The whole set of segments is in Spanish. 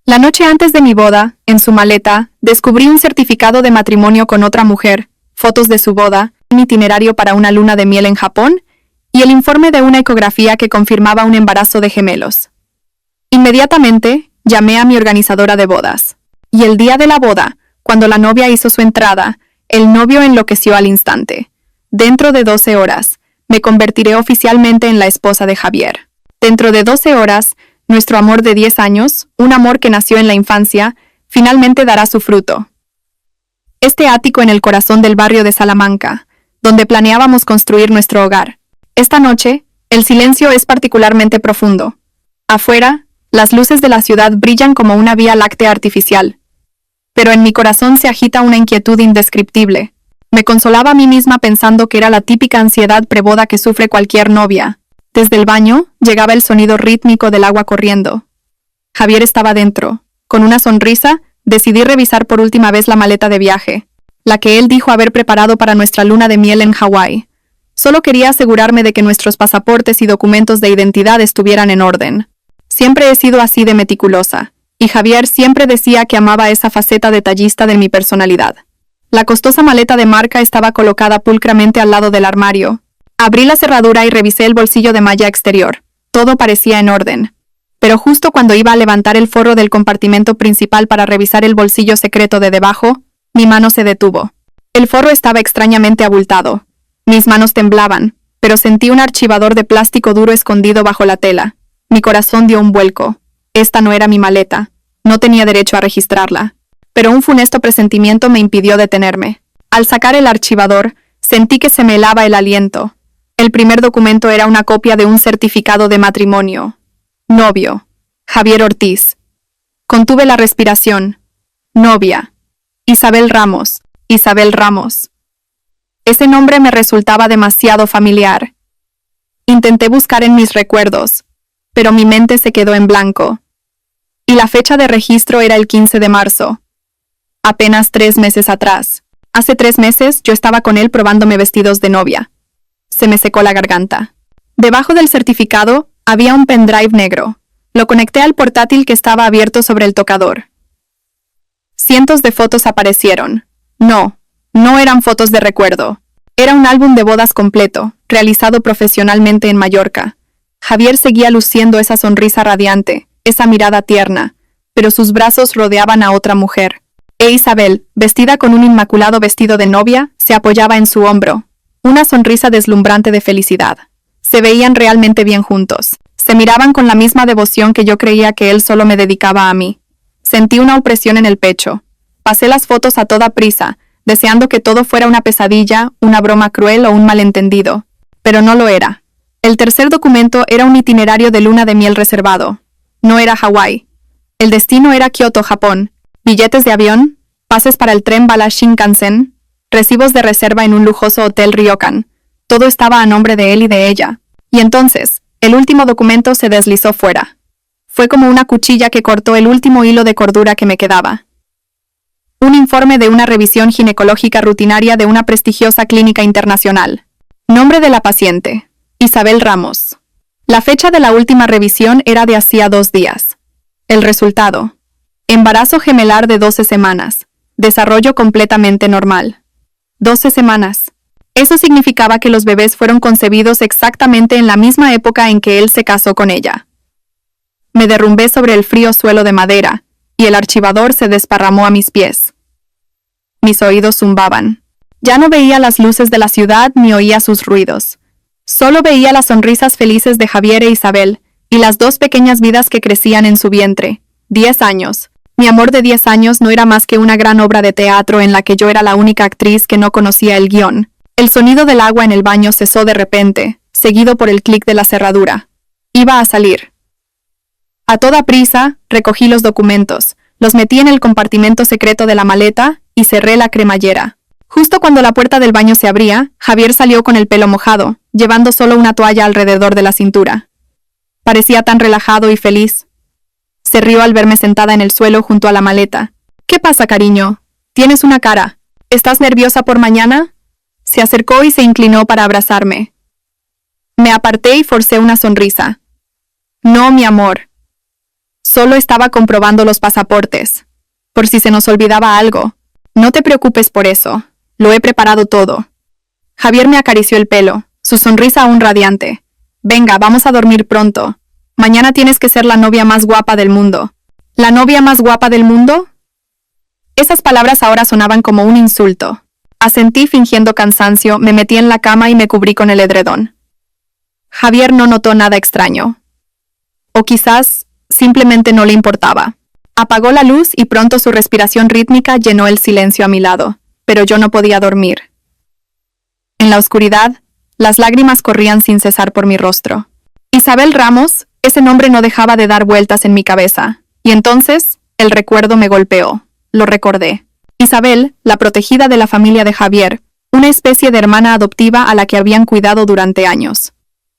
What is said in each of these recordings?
La noche antes de mi boda, en su maleta, descubrí un certificado de matrimonio con otra mujer, fotos de su boda, un itinerario para una luna de miel en Japón y el informe de una ecografía que confirmaba un embarazo de gemelos. Inmediatamente, llamé a mi organizadora de bodas. Y el día de la boda, cuando la novia hizo su entrada, el novio enloqueció al instante. Dentro de 12 horas, me convertiré oficialmente en la esposa de Javier. Dentro de 12 horas, nuestro amor de 10 años, un amor que nació en la infancia, finalmente dará su fruto. Este ático en el corazón del barrio de Salamanca, donde planeábamos construir nuestro hogar. Esta noche, el silencio es particularmente profundo. Afuera, las luces de la ciudad brillan como una vía láctea artificial. Pero en mi corazón se agita una inquietud indescriptible. Me consolaba a mí misma pensando que era la típica ansiedad preboda que sufre cualquier novia. Desde el baño, llegaba el sonido rítmico del agua corriendo. Javier estaba dentro. Con una sonrisa, decidí revisar por última vez la maleta de viaje, la que él dijo haber preparado para nuestra luna de miel en Hawái. Solo quería asegurarme de que nuestros pasaportes y documentos de identidad estuvieran en orden. Siempre he sido así de meticulosa, y Javier siempre decía que amaba esa faceta detallista de mi personalidad. La costosa maleta de marca estaba colocada pulcramente al lado del armario. Abrí la cerradura y revisé el bolsillo de malla exterior. Todo parecía en orden. Pero justo cuando iba a levantar el forro del compartimento principal para revisar el bolsillo secreto de debajo, mi mano se detuvo. El forro estaba extrañamente abultado. Mis manos temblaban, pero sentí un archivador de plástico duro escondido bajo la tela. Mi corazón dio un vuelco. Esta no era mi maleta. No tenía derecho a registrarla. Pero un funesto presentimiento me impidió detenerme. Al sacar el archivador, sentí que se me helaba el aliento. El primer documento era una copia de un certificado de matrimonio. Novio. Javier Ortiz. Contuve la respiración. Novia. Isabel Ramos. Isabel Ramos. Ese nombre me resultaba demasiado familiar. Intenté buscar en mis recuerdos, pero mi mente se quedó en blanco. Y la fecha de registro era el 15 de marzo. Apenas 3 meses atrás. Hace 3 meses yo estaba con él probándome vestidos de novia. Se me secó la garganta. Debajo del certificado había un pendrive negro. Lo conecté al portátil que estaba abierto sobre el tocador. Cientos de fotos aparecieron. No eran fotos de recuerdo. Era un álbum de bodas completo, realizado profesionalmente en Mallorca. Javier seguía luciendo esa sonrisa radiante, esa mirada tierna, pero sus brazos rodeaban a otra mujer. Isabel, vestida con un inmaculado vestido de novia, se apoyaba en su hombro. Una sonrisa deslumbrante de felicidad. Se veían realmente bien juntos. Se miraban con la misma devoción que yo creía que él solo me dedicaba a mí. Sentí una opresión en el pecho. Pasé las fotos a toda prisa, deseando que todo fuera una pesadilla, una broma cruel o un malentendido. Pero no lo era. El tercer documento era un itinerario de luna de miel reservado. No era Hawái. El destino era Kioto, Japón. Billetes de avión, pases para el tren bala Shinkansen, recibos de reserva en un lujoso hotel Ryokan. Todo estaba a nombre de él y de ella. Y entonces, el último documento se deslizó fuera. Fue como una cuchilla que cortó el último hilo de cordura que me quedaba. Un informe de una revisión ginecológica rutinaria de una prestigiosa clínica internacional. Nombre de la paciente: Isabel Ramos. La fecha de la última revisión era de hacía 2 días. El resultado: embarazo gemelar de 12 semanas. Desarrollo completamente normal. 12 semanas. Eso significaba que los bebés fueron concebidos exactamente en la misma época en que él se casó con ella. Me derrumbé sobre el frío suelo de madera, y el archivador se desparramó a mis pies. Mis oídos zumbaban. Ya no veía las luces de la ciudad ni oía sus ruidos. Solo veía las sonrisas felices de Javier e Isabel, y las 2 pequeñas vidas que crecían en su vientre. 10 años. Mi amor de 10 años no era más que una gran obra de teatro en la que yo era la única actriz que no conocía el guión. El sonido del agua en el baño cesó de repente, seguido por el clic de la cerradura. Iba a salir. A toda prisa, recogí los documentos, los metí en el compartimento secreto de la maleta y cerré la cremallera. Justo cuando la puerta del baño se abría, Javier salió con el pelo mojado, llevando solo una toalla alrededor de la cintura. Parecía tan relajado y feliz. Se rió al verme sentada en el suelo junto a la maleta. ¿Qué pasa, cariño? Tienes una cara. ¿Estás nerviosa por mañana? Se acercó y se inclinó para abrazarme. Me aparté y forcé una sonrisa. No, mi amor. Solo estaba comprobando los pasaportes, por si se nos olvidaba algo. No te preocupes por eso, lo he preparado todo. Javier me acarició el pelo, su sonrisa aún radiante. Venga, vamos a dormir pronto. Mañana tienes que ser la novia más guapa del mundo. ¿La novia más guapa del mundo? Esas palabras ahora sonaban como un insulto. Asentí fingiendo cansancio, me metí en la cama y me cubrí con el edredón. Javier no notó nada extraño. O quizás simplemente no le importaba. Apagó la luz y pronto su respiración rítmica llenó el silencio a mi lado, pero yo no podía dormir. En la oscuridad, las lágrimas corrían sin cesar por mi rostro. Isabel Ramos, ese nombre no dejaba de dar vueltas en mi cabeza, y entonces el recuerdo me golpeó. Lo recordé. Isabel, la protegida de la familia de Javier, una especie de hermana adoptiva a la que habían cuidado durante años.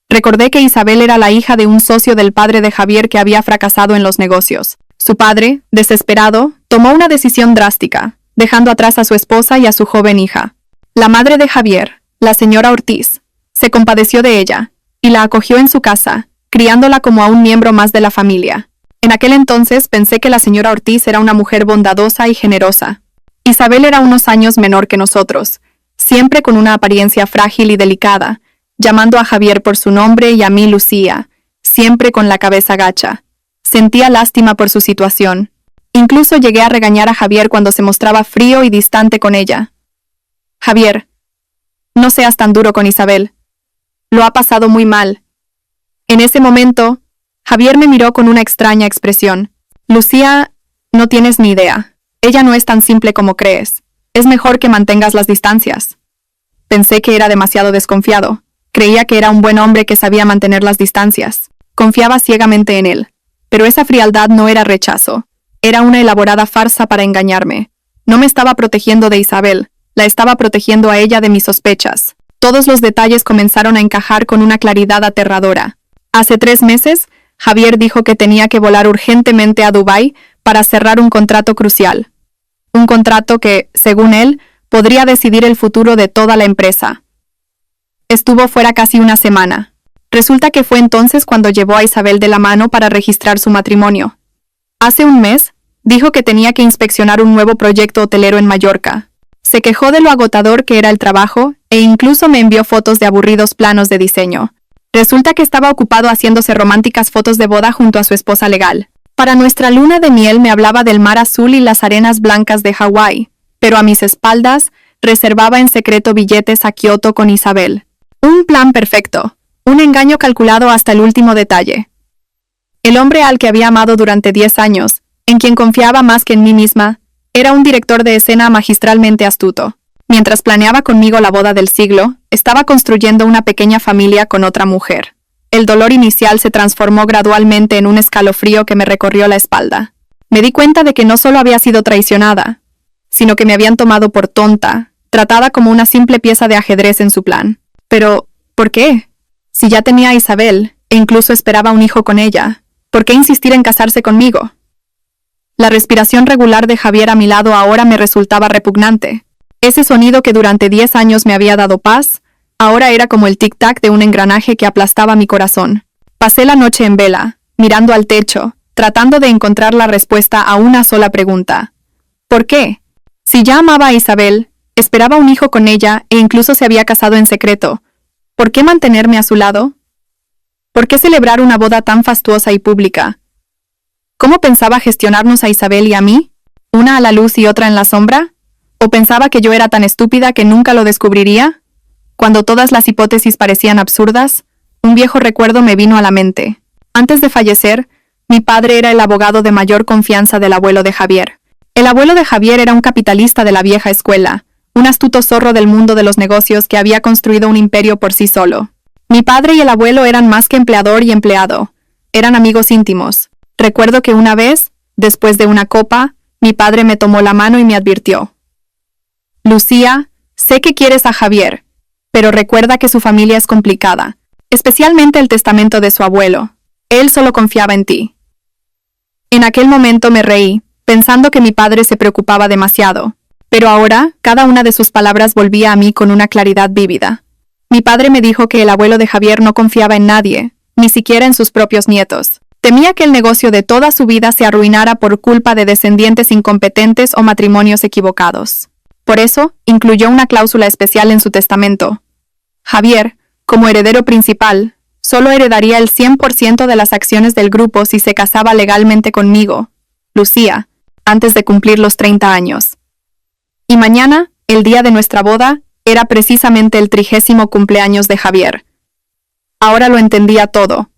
Recordé que Isabel era la hija de un socio del padre de Javier que había fracasado en los negocios. Su padre, desesperado, tomó una decisión drástica, dejando atrás a su esposa y a su joven hija. La madre de Javier, la señora Ortiz, se compadeció de ella y la acogió en su casa, criándola como a un miembro más de la familia. En aquel entonces pensé que la señora Ortiz era una mujer bondadosa y generosa. Isabel era unos años menor que nosotros, siempre con una apariencia frágil y delicada, llamando a Javier por su nombre y a mí Lucía, siempre con la cabeza gacha. Sentía lástima por su situación. Incluso llegué a regañar a Javier cuando se mostraba frío y distante con ella. Javier, no seas tan duro con Isabel. Lo ha pasado muy mal. En ese momento, Javier me miró con una extraña expresión. Lucía, no tienes ni idea. Ella no es tan simple como crees. Es mejor que mantengas las distancias. Pensé que era demasiado desconfiado. Creía que era un buen hombre que sabía mantener las distancias. Confiaba ciegamente en él. Pero esa frialdad no era rechazo. Era una elaborada farsa para engañarme. No me estaba protegiendo de Isabel. La estaba protegiendo a ella de mis sospechas. Todos los detalles comenzaron a encajar con una claridad aterradora. Hace 3 meses, Javier dijo que tenía que volar urgentemente a Dubái para cerrar un contrato crucial. Un contrato que, según él, podría decidir el futuro de toda la empresa. Estuvo fuera casi una semana. Resulta que fue entonces cuando llevó a Isabel de la mano para registrar su matrimonio. Hace un mes, dijo que tenía que inspeccionar un nuevo proyecto hotelero en Mallorca. Se quejó de lo agotador que era el trabajo e incluso me envió fotos de aburridos planos de diseño. Resulta que estaba ocupado haciéndose románticas fotos de boda junto a su esposa legal. Para nuestra luna de miel me hablaba del mar azul y las arenas blancas de Hawái, pero a mis espaldas reservaba en secreto billetes a Kioto con Isabel. Un plan perfecto, un engaño calculado hasta el último detalle. El hombre al que había amado durante 10 años, en quien confiaba más que en mí misma, era un director de escena magistralmente astuto. Mientras planeaba conmigo la boda del siglo, estaba construyendo una pequeña familia con otra mujer. El dolor inicial se transformó gradualmente en un escalofrío que me recorrió la espalda. Me di cuenta de que no solo había sido traicionada, sino que me habían tomado por tonta, tratada como una simple pieza de ajedrez en su plan. Pero, ¿por qué? Si ya tenía a Isabel, e incluso esperaba un hijo con ella, ¿por qué insistir en casarse conmigo? La respiración regular de Javier a mi lado ahora me resultaba repugnante. Ese sonido que durante 10 años me había dado paz, ahora era como el tic-tac de un engranaje que aplastaba mi corazón. Pasé la noche en vela, mirando al techo, tratando de encontrar la respuesta a una sola pregunta. ¿Por qué? Si ya amaba a Isabel, esperaba un hijo con ella e incluso se había casado en secreto, ¿por qué mantenerme a su lado? ¿Por qué celebrar una boda tan fastuosa y pública? ¿Cómo pensaba gestionarnos a Isabel y a mí? ¿Una a la luz y otra en la sombra? ¿O pensaba que yo era tan estúpida que nunca lo descubriría? Cuando todas las hipótesis parecían absurdas, un viejo recuerdo me vino a la mente. Antes de fallecer, mi padre era el abogado de mayor confianza del abuelo de Javier. El abuelo de Javier era un capitalista de la vieja escuela, un astuto zorro del mundo de los negocios que había construido un imperio por sí solo. Mi padre y el abuelo eran más que empleador y empleado, eran amigos íntimos. Recuerdo que una vez, después de una copa, mi padre me tomó la mano y me advirtió. Lucía, sé que quieres a Javier, pero recuerda que su familia es complicada, especialmente el testamento de su abuelo. Él solo confiaba en ti. En aquel momento me reí, pensando que mi padre se preocupaba demasiado, pero ahora cada una de sus palabras volvía a mí con una claridad vívida. Mi padre me dijo que el abuelo de Javier no confiaba en nadie, ni siquiera en sus propios nietos. Temía que el negocio de toda su vida se arruinara por culpa de descendientes incompetentes o matrimonios equivocados. Por eso, incluyó una cláusula especial en su testamento. Javier, como heredero principal, solo heredaría el 100% de las acciones del grupo si se casaba legalmente conmigo, Lucía, antes de cumplir los 30 años. Y mañana, el día de nuestra boda, era precisamente el 30º cumpleaños de Javier. Ahora lo entendía todo.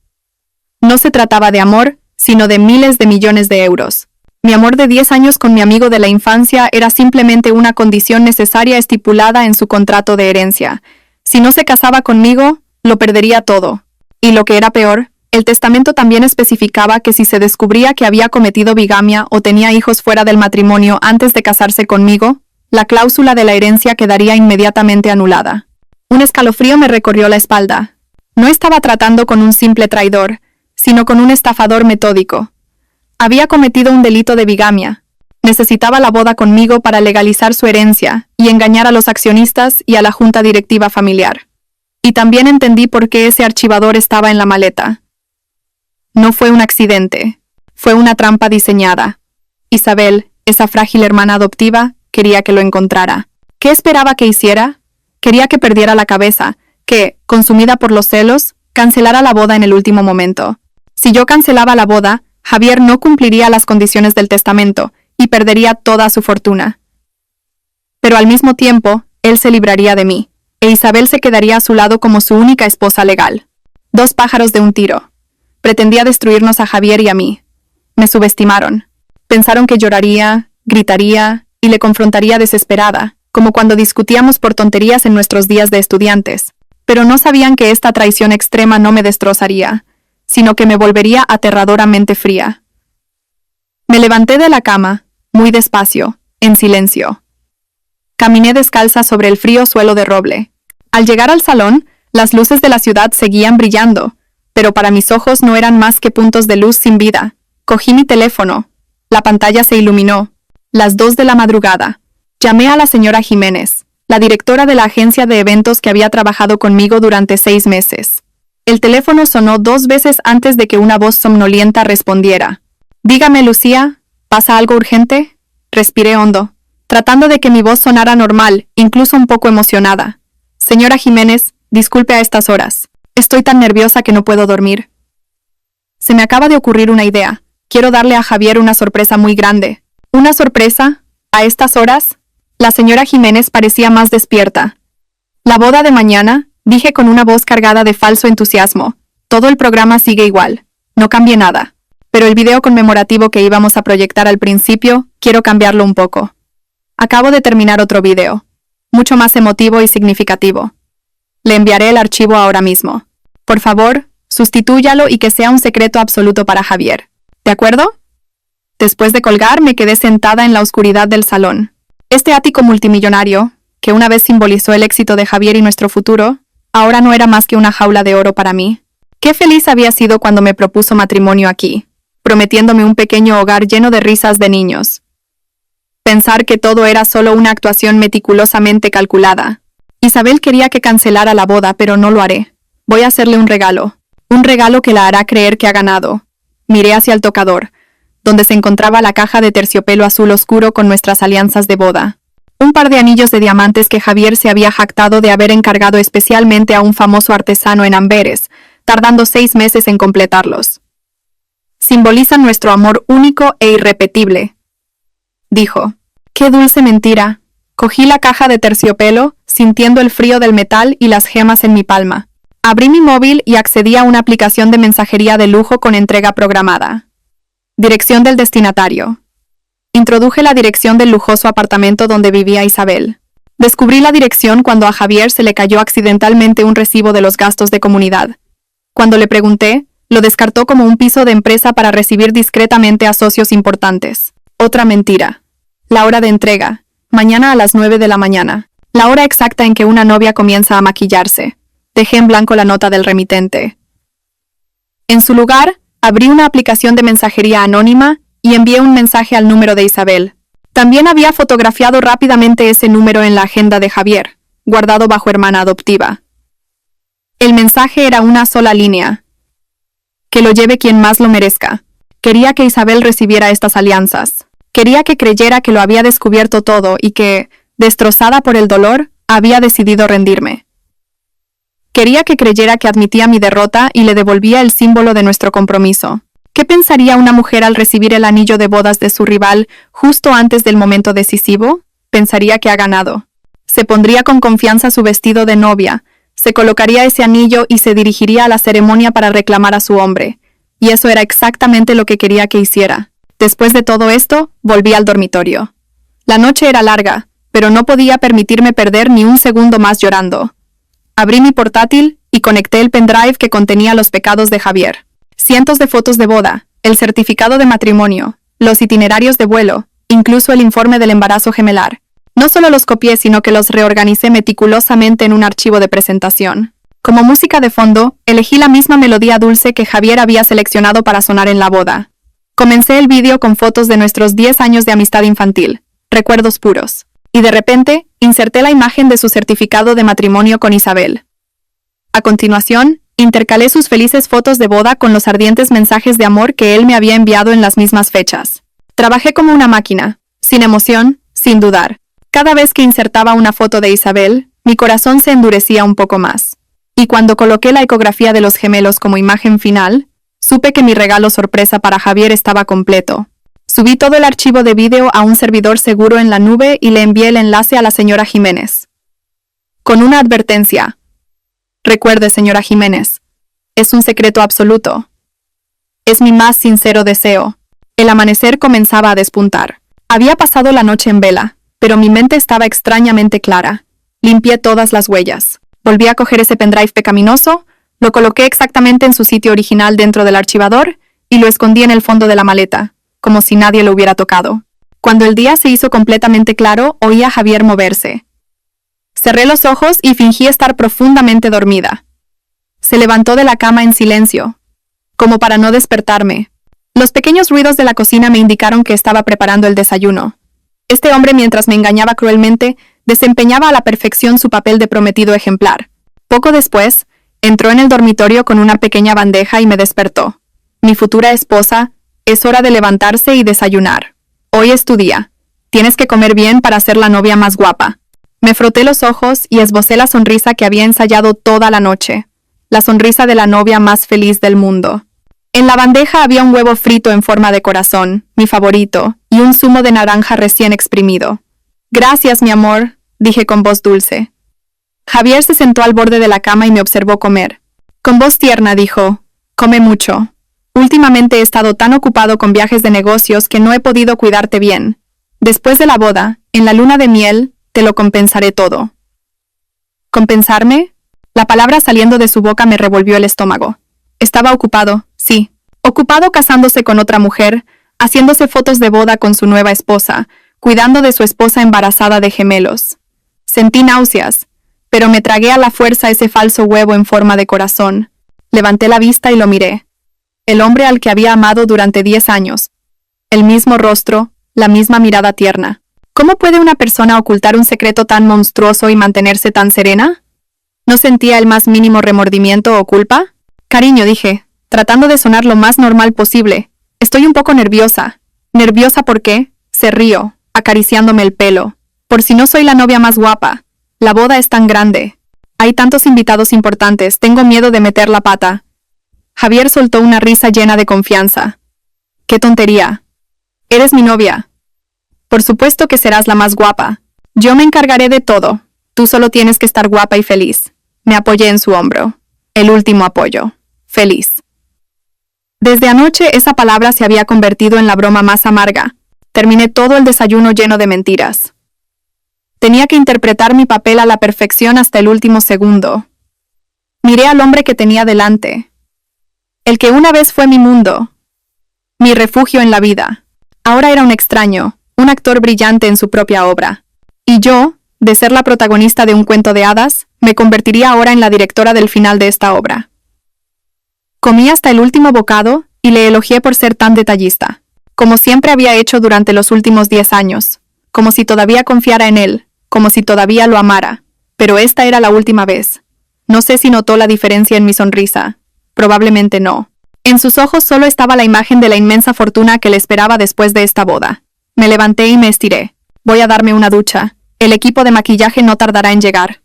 No se trataba de amor, sino de miles de millones de euros. Mi amor de 10 años con mi amigo de la infancia era simplemente una condición necesaria estipulada en su contrato de herencia. Si no se casaba conmigo, lo perdería todo. Y lo que era peor, el testamento también especificaba que si se descubría que había cometido bigamia o tenía hijos fuera del matrimonio antes de casarse conmigo, la cláusula de la herencia quedaría inmediatamente anulada. Un escalofrío me recorrió la espalda. No estaba tratando con un simple traidor, sino con un estafador metódico. Había cometido un delito de bigamia. Necesitaba la boda conmigo para legalizar su herencia y engañar a los accionistas y a la junta directiva familiar. Y también entendí por qué ese archivador estaba en la maleta. No fue un accidente, fue una trampa diseñada. Isabel, esa frágil hermana adoptiva, quería que lo encontrara. ¿Qué esperaba que hiciera? Quería que perdiera la cabeza, que, consumida por los celos, cancelara la boda en el último momento. Si yo cancelaba la boda, Javier no cumpliría las condiciones del testamento y perdería toda su fortuna. Pero al mismo tiempo, él se libraría de mí, e Isabel se quedaría a su lado como su única esposa legal. 2 pájaros de un tiro. Pretendía destruirnos a Javier y a mí. Me subestimaron. Pensaron que lloraría, gritaría y le confrontaría desesperada, como cuando discutíamos por tonterías en nuestros días de estudiantes. Pero no sabían que esta traición extrema no me destrozaría, sino que me volvería aterradoramente fría. Me levanté de la cama, muy despacio, en silencio. Caminé descalza sobre el frío suelo de roble. Al llegar al salón, las luces de la ciudad seguían brillando, pero para mis ojos no eran más que puntos de luz sin vida. Cogí mi teléfono. La pantalla se iluminó. Las 2 de la madrugada. Llamé a la señora Jiménez, la directora de la agencia de eventos que había trabajado conmigo durante 6 meses. El teléfono sonó 2 veces antes de que una voz somnolienta respondiera. «Dígame, Lucía, ¿pasa algo urgente?» Respiré hondo, tratando de que mi voz sonara normal, incluso un poco emocionada. «Señora Jiménez, disculpe a estas horas. Estoy tan nerviosa que no puedo dormir. Se me acaba de ocurrir una idea. Quiero darle a Javier una sorpresa muy grande». «¿Una sorpresa? ¿A estas horas?» La señora Jiménez parecía más despierta. «La boda de mañana», dije con una voz cargada de falso entusiasmo. «Todo el programa sigue igual. No cambie nada. Pero el video conmemorativo que íbamos a proyectar al principio, quiero cambiarlo un poco. Acabo de terminar otro video. Mucho más emotivo y significativo. Le enviaré el archivo ahora mismo. Por favor, sustitúyalo y que sea un secreto absoluto para Javier. ¿De acuerdo?» Después de colgar, me quedé sentada en la oscuridad del salón. Este ático multimillonario, que una vez simbolizó el éxito de Javier y nuestro futuro, ahora no era más que una jaula de oro para mí. Qué feliz había sido cuando me propuso matrimonio aquí, prometiéndome un pequeño hogar lleno de risas de niños. Pensar que todo era solo una actuación meticulosamente calculada. Isabel quería que cancelara la boda, pero no lo haré. Voy a hacerle un regalo que la hará creer que ha ganado. Miré hacia el tocador, donde se encontraba la caja de terciopelo azul oscuro con nuestras alianzas de boda. Un par de anillos de diamantes que Javier se había jactado de haber encargado especialmente a un famoso artesano en Amberes, tardando 6 meses en completarlos. «Simbolizan nuestro amor único e irrepetible», dijo. «Qué dulce mentira». Cogí la caja de terciopelo, sintiendo el frío del metal y las gemas en mi palma. Abrí mi móvil y accedí a una aplicación de mensajería de lujo con entrega programada. Dirección del destinatario. Introduje la dirección del lujoso apartamento donde vivía Isabel. Descubrí la dirección cuando a Javier se le cayó accidentalmente un recibo de los gastos de comunidad. Cuando le pregunté, lo descartó como un piso de empresa para recibir discretamente a socios importantes. Otra mentira. La hora de entrega. Mañana a las 9 de la mañana. La hora exacta en que una novia comienza a maquillarse. Dejé en blanco la nota del remitente. En su lugar, abrí una aplicación de mensajería anónima y envié un mensaje al número de Isabel. También había fotografiado rápidamente ese número en la agenda de Javier, guardado bajo hermana adoptiva. El mensaje era una sola línea. Que lo lleve quien más lo merezca. Quería que Isabel recibiera estas alianzas. Quería que creyera que lo había descubierto todo y que, destrozada por el dolor, había decidido rendirme. Quería que creyera que admitía mi derrota y le devolvía el símbolo de nuestro compromiso. ¿Qué pensaría una mujer al recibir el anillo de bodas de su rival justo antes del momento decisivo? Pensaría que ha ganado. Se pondría con confianza su vestido de novia, se colocaría ese anillo y se dirigiría a la ceremonia para reclamar a su hombre. Y eso era exactamente lo que quería que hiciera. Después de todo esto, volví al dormitorio. La noche era larga, pero no podía permitirme perder ni un segundo más llorando. Abrí mi portátil y conecté el pendrive que contenía los pecados de Javier. Cientos de fotos de boda, el certificado de matrimonio, los itinerarios de vuelo, incluso el informe del embarazo gemelar. No solo los copié, sino que los reorganicé meticulosamente en un archivo de presentación. Como música de fondo, elegí la misma melodía dulce que Javier había seleccionado para sonar en la boda. Comencé el vídeo con fotos de nuestros 10 años de amistad infantil, recuerdos puros. Y de repente, inserté la imagen de su certificado de matrimonio con Isabel. A continuación, intercalé sus felices fotos de boda con los ardientes mensajes de amor que él me había enviado en las mismas fechas. Trabajé como una máquina, sin emoción, sin dudar. Cada vez que insertaba una foto de Isabel, mi corazón se endurecía un poco más. Y cuando coloqué la ecografía de los gemelos como imagen final, supe que mi regalo sorpresa para Javier estaba completo. Subí todo el archivo de vídeo a un servidor seguro en la nube y le envié el enlace a la señora Jiménez. Con una advertencia. Recuerde, señora Jiménez, es un secreto absoluto. Es mi más sincero deseo. El amanecer comenzaba a despuntar. Había pasado la noche en vela, pero mi mente estaba extrañamente clara. Limpié todas las huellas. Volví a coger ese pendrive pecaminoso, lo coloqué exactamente en su sitio original dentro del archivador y lo escondí en el fondo de la maleta, como si nadie lo hubiera tocado. Cuando el día se hizo completamente claro, oí a Javier moverse. Cerré los ojos y fingí estar profundamente dormida. Se levantó de la cama en silencio, como para no despertarme. Los pequeños ruidos de la cocina me indicaron que estaba preparando el desayuno. Este hombre, mientras me engañaba cruelmente, desempeñaba a la perfección su papel de prometido ejemplar. Poco después, entró en el dormitorio con una pequeña bandeja y me despertó. Mi futura esposa, es hora de levantarse y desayunar. Hoy es tu día. Tienes que comer bien para ser la novia más guapa. Me froté los ojos y esbocé la sonrisa que había ensayado toda la noche. La sonrisa de la novia más feliz del mundo. En la bandeja había un huevo frito en forma de corazón, mi favorito, y un zumo de naranja recién exprimido. Gracias, mi amor, dije con voz dulce. Javier se sentó al borde de la cama y me observó comer. Con voz tierna dijo, come mucho. Últimamente he estado tan ocupado con viajes de negocios que no he podido cuidarte bien. Después de la boda, en la luna de miel, te lo compensaré todo. ¿Compensarme? La palabra saliendo de su boca me revolvió el estómago. Estaba ocupado, sí. Ocupado casándose con otra mujer, haciéndose fotos de boda con su nueva esposa, cuidando de su esposa embarazada de gemelos. Sentí náuseas, pero me tragué a la fuerza ese falso huevo en forma de corazón. Levanté la vista y lo miré. El hombre al que había amado durante 10 años. El mismo rostro, la misma mirada tierna. ¿Cómo puede una persona ocultar un secreto tan monstruoso y mantenerse tan serena? ¿No sentía el más mínimo remordimiento o culpa? Cariño, dije, tratando de sonar lo más normal posible. Estoy un poco nerviosa. ¿Nerviosa por qué? Se rió, acariciándome el pelo. Por si no soy la novia más guapa. La boda es tan grande. Hay tantos invitados importantes, tengo miedo de meter la pata. Javier soltó una risa llena de confianza. ¡Qué tontería! Eres mi novia. Por supuesto que serás la más guapa. Yo me encargaré de todo. Tú solo tienes que estar guapa y feliz. Me apoyé en su hombro. El último apoyo. Feliz. Desde anoche esa palabra se había convertido en la broma más amarga. Terminé todo el desayuno lleno de mentiras. Tenía que interpretar mi papel a la perfección hasta el último segundo. Miré al hombre que tenía delante. El que una vez fue mi mundo. Mi refugio en la vida. Ahora era un extraño, un actor brillante en su propia obra. Y yo, de ser la protagonista de un cuento de hadas, me convertiría ahora en la directora del final de esta obra. Comí hasta el último bocado y le elogié por ser tan detallista, como siempre había hecho durante los últimos 10 años, como si todavía confiara en él, como si todavía lo amara. Pero esta era la última vez. No sé si notó la diferencia en mi sonrisa. Probablemente no. En sus ojos solo estaba la imagen de la inmensa fortuna que le esperaba después de esta boda. Me levanté y me estiré. Voy a darme una ducha. El equipo de maquillaje no tardará en llegar.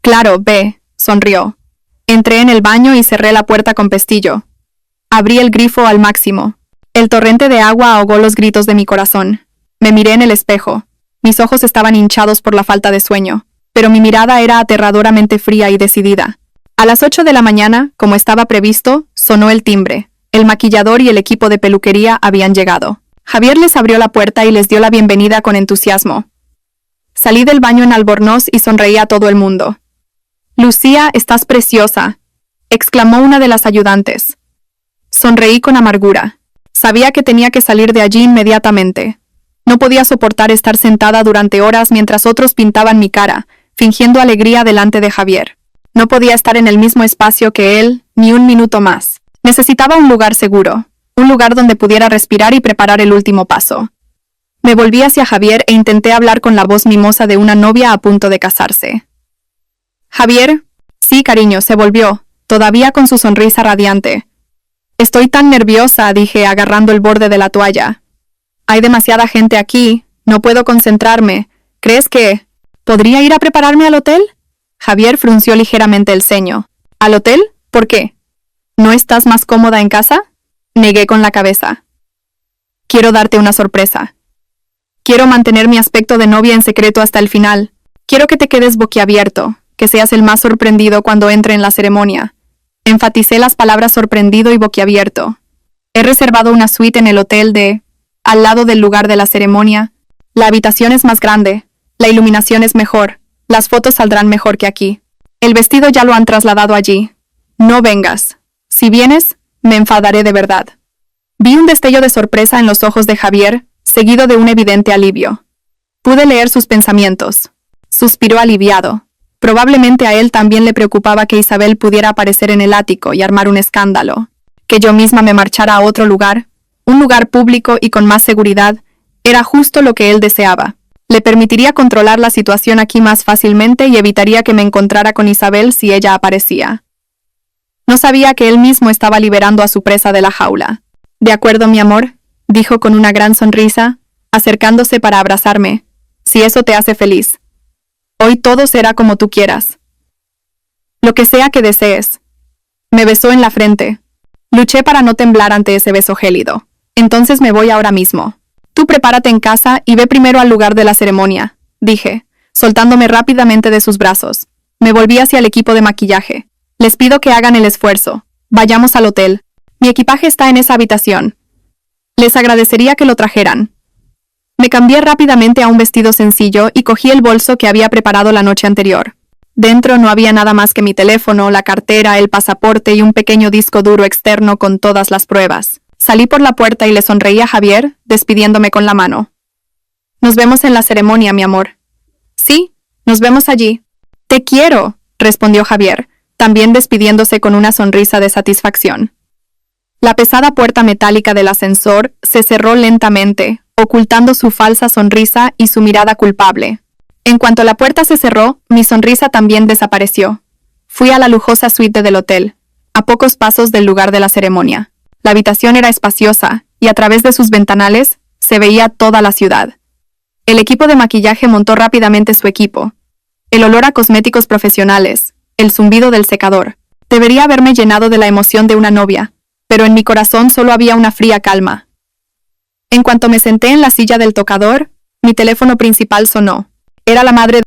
Claro, ve, sonrió. Entré en el baño y cerré la puerta con pestillo. Abrí el grifo al máximo. El torrente de agua ahogó los gritos de mi corazón. Me miré en el espejo. Mis ojos estaban hinchados por la falta de sueño, pero mi mirada era aterradoramente fría y decidida. A las 8 de la mañana, como estaba previsto, sonó el timbre. El maquillador y el equipo de peluquería habían llegado. Javier les abrió la puerta y les dio la bienvenida con entusiasmo. Salí del baño en Albornoz y sonreí a todo el mundo. «Lucía, estás preciosa», exclamó una de las ayudantes. Sonreí con amargura. Sabía que tenía que salir de allí inmediatamente. No podía soportar estar sentada durante horas mientras otros pintaban mi cara, fingiendo alegría delante de Javier. No podía estar en el mismo espacio que él, ni un minuto más. Necesitaba un lugar seguro, un lugar donde pudiera respirar y preparar el último paso. Me volví hacia Javier e intenté hablar con la voz mimosa de una novia a punto de casarse. «Javier». «Sí, cariño», se volvió, todavía con su sonrisa radiante. «Estoy tan nerviosa», dije, agarrando el borde de la toalla. «Hay demasiada gente aquí, no puedo concentrarme. ¿Crees que podría ir a prepararme al hotel?» Javier frunció ligeramente el ceño. «¿Al hotel? ¿Por qué? ¿No estás más cómoda en casa?» Negué con la cabeza. «Quiero darte una sorpresa. Quiero mantener mi aspecto de novia en secreto hasta el final. Quiero que te quedes boquiabierto, que seas el más sorprendido cuando entre en la ceremonia». Enfaticé las palabras sorprendido y boquiabierto. «He reservado una suite en el hotel al lado del lugar de la ceremonia. La habitación es más grande, la iluminación es mejor, las fotos saldrán mejor que aquí. El vestido ya lo han trasladado allí. No vengas. Si vienes, me enfadaré de verdad». Vi un destello de sorpresa en los ojos de Javier, seguido de un evidente alivio. Pude leer sus pensamientos. Suspiró aliviado. Probablemente a él también le preocupaba que Isabel pudiera aparecer en el ático y armar un escándalo. Que yo misma me marchara a otro lugar, un lugar público y con más seguridad, era justo lo que él deseaba. Le permitiría controlar la situación aquí más fácilmente y evitaría que me encontrara con Isabel si ella aparecía. No sabía que él mismo estaba liberando a su presa de la jaula. «De acuerdo, mi amor», dijo con una gran sonrisa, acercándose para abrazarme. «Si eso te hace feliz. Hoy todo será como tú quieras. Lo que sea que desees». Me besó en la frente. Luché para no temblar ante ese beso gélido. «Entonces me voy ahora mismo. Tú prepárate en casa y ve primero al lugar de la ceremonia», dije, soltándome rápidamente de sus brazos. Me volví hacia el equipo de maquillaje. «Les pido que hagan el esfuerzo. Vayamos al hotel. Mi equipaje está en esa habitación. Les agradecería que lo trajeran». Me cambié rápidamente a un vestido sencillo y cogí el bolso que había preparado la noche anterior. Dentro no había nada más que mi teléfono, la cartera, el pasaporte y un pequeño disco duro externo con todas las pruebas. Salí por la puerta y le sonreí a Javier, despidiéndome con la mano. «Nos vemos en la ceremonia, mi amor». «Sí, nos vemos allí». «Te quiero», respondió Javier, también despidiéndose con una sonrisa de satisfacción. La pesada puerta metálica del ascensor se cerró lentamente, ocultando su falsa sonrisa y su mirada culpable. En cuanto la puerta se cerró, mi sonrisa también desapareció. Fui a la lujosa suite del hotel, a pocos pasos del lugar de la ceremonia. La habitación era espaciosa, y a través de sus ventanales se veía toda la ciudad. El equipo de maquillaje montó rápidamente su equipo. El olor a cosméticos profesionales, el zumbido del secador. Debería haberme llenado de la emoción de una novia, pero en mi corazón solo había una fría calma. En cuanto me senté en la silla del tocador, mi teléfono principal sonó. Era la madre